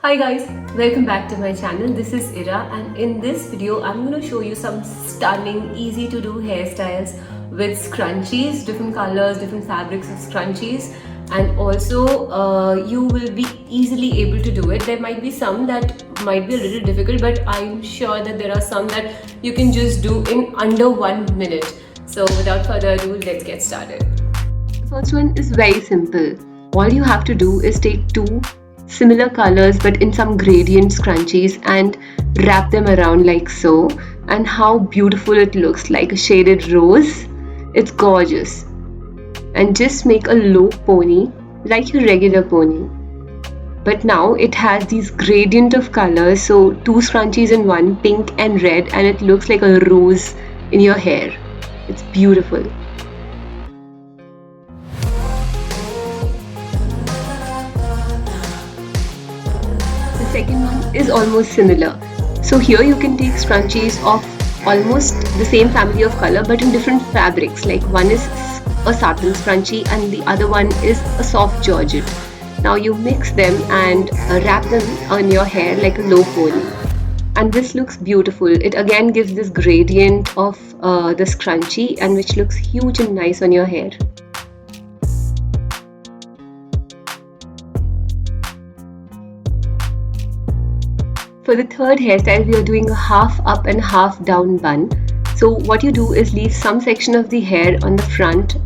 Hi guys, welcome back to my channel. This is Ira, and in this video I'm going to show you some stunning, easy to do hairstyles with scrunchies, different colors, different fabrics of scrunchies, and also you will be easily able to do it. There might be some that might be a little difficult, but I'm sure that there are some that you can just do in under 1 minute. So without further ado, let's get started. The first one is very simple. All you have to do is take two similar colors but in some gradient scrunchies and wrap them around like so, and how beautiful it looks, like a shaded rose. It's gorgeous. And just make a low pony like your regular pony, but now it has these gradient of colors, so two scrunchies in one, pink and red, and it looks like a rose in your hair. It's beautiful. The second one is almost similar. So here you can take scrunchies of almost the same family of color but in different fabrics. Like one is a satin scrunchie and the other one is a soft georgette. Now you mix them and wrap them on your hair like a low pony. And this looks beautiful. It again gives this gradient of the scrunchie, and which looks huge and nice on your hair. For the third hairstyle, we are doing a half up and half down bun. So what you do is leave some section of the hair on the front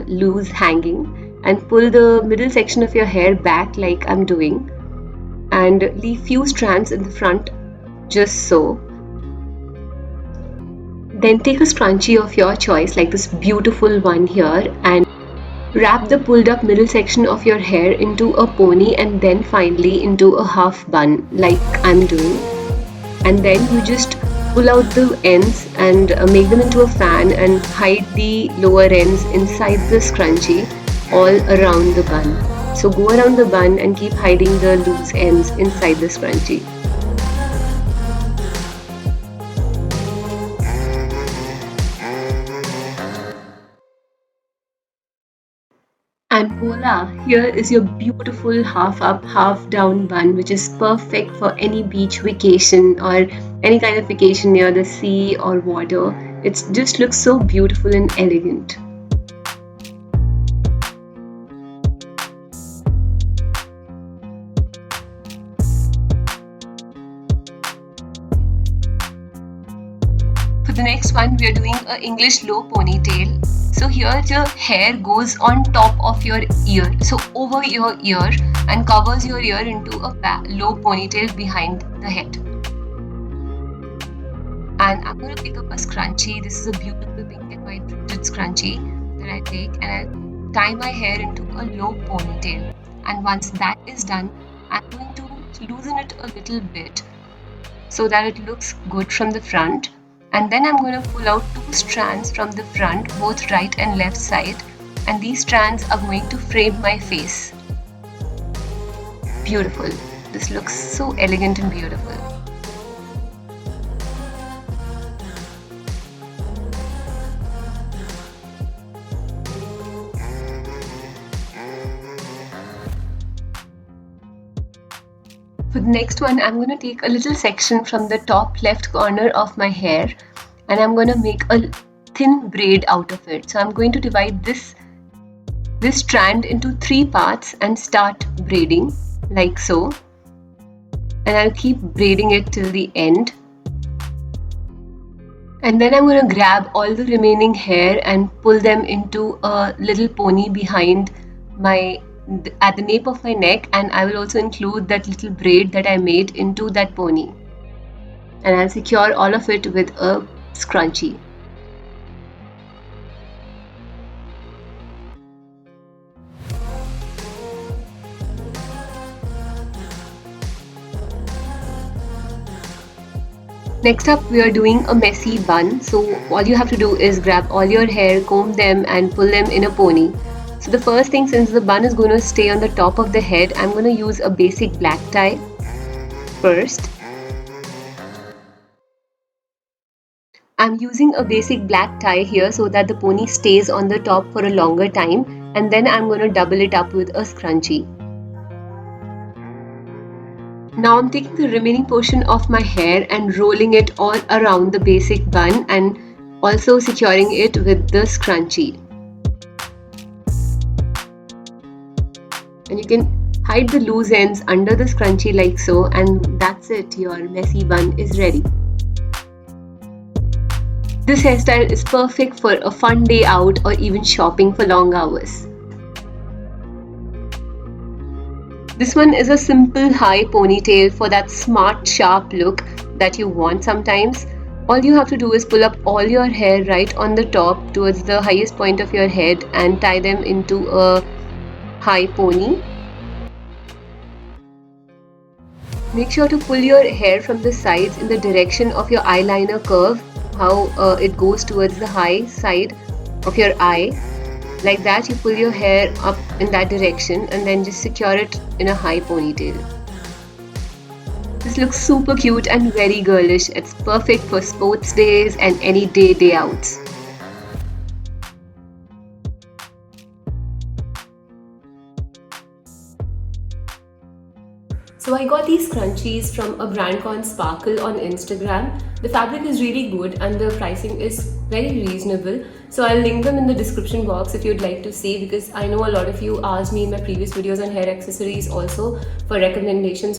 loose hanging, and pull the middle section of your hair back like I'm doing, and leave few strands in the front just so. Then take a scrunchie of your choice like this beautiful one here, and wrap the pulled up middle section of your hair into a pony and then finally into a half bun like I'm doing. And then you just pull out the ends and make them into a fan and hide the lower ends inside the scrunchie all around the bun. So go around the bun and keep hiding the loose ends inside the scrunchie. And voila, here is your beautiful half up, half down bun, which is perfect for any beach vacation or any kind of vacation near the sea or water. It just looks so beautiful and elegant. For the next one, we are doing an English low ponytail. So here your hair goes on top of your ear, so over your ear, and covers your ear into a low ponytail behind the head. And I'm going to pick up a scrunchie. This is a beautiful pink and white rooted scrunchie that I take, and I'll tie my hair into a low ponytail. And once that is done, I'm going to loosen it a little bit so that it looks good from the front. And then I'm going to pull out two strands from the front, both right and left side, and these strands are going to frame my face. Beautiful. This looks so elegant and beautiful. For the next one, I'm going to take a little section from the top left corner of my hair, and I'm going to make a thin braid out of it. So I'm going to divide this strand into 3 parts and start braiding like so. And I'll keep braiding it till the end. And then I'm going to grab all the remaining hair and pull them into a little pony behind at the nape of my neck, and I will also include that little braid that I made into that pony, and I'll secure all of it with a scrunchie. Next up, we are doing a messy bun. So all you have to do is grab all your hair, comb them and pull them in a pony. So the first thing, since the bun is going to stay on the top of the head, I'm going to use a basic black tie first. I'm using a basic black tie here so that the pony stays on the top for a longer time, and then I'm going to double it up with a scrunchie. Now I'm taking the remaining portion of my hair and rolling it all around the basic bun and also securing it with the scrunchie. And you can hide the loose ends under the scrunchie like so, and that's it, your messy bun is ready. This hairstyle is perfect for a fun day out or even shopping for long hours. This one is a simple high ponytail for that smart, sharp look that you want sometimes. All you have to do is pull up all your hair right on the top towards the highest point of your head and tie them into a high pony. Make sure to pull your hair from the sides in the direction of your eyeliner curve, how it goes towards the high side of your eye. Like that, you pull your hair up in that direction and then just secure it in a high ponytail. This looks super cute and very girlish. It's perfect for sports days and any day outs. So I got these scrunchies from a brand called Sparkle on Instagram. The fabric is really good and the pricing is very reasonable. So I'll link them in the description box if you'd like to see, because I know a lot of you asked me in my previous videos on hair accessories also for recommendations.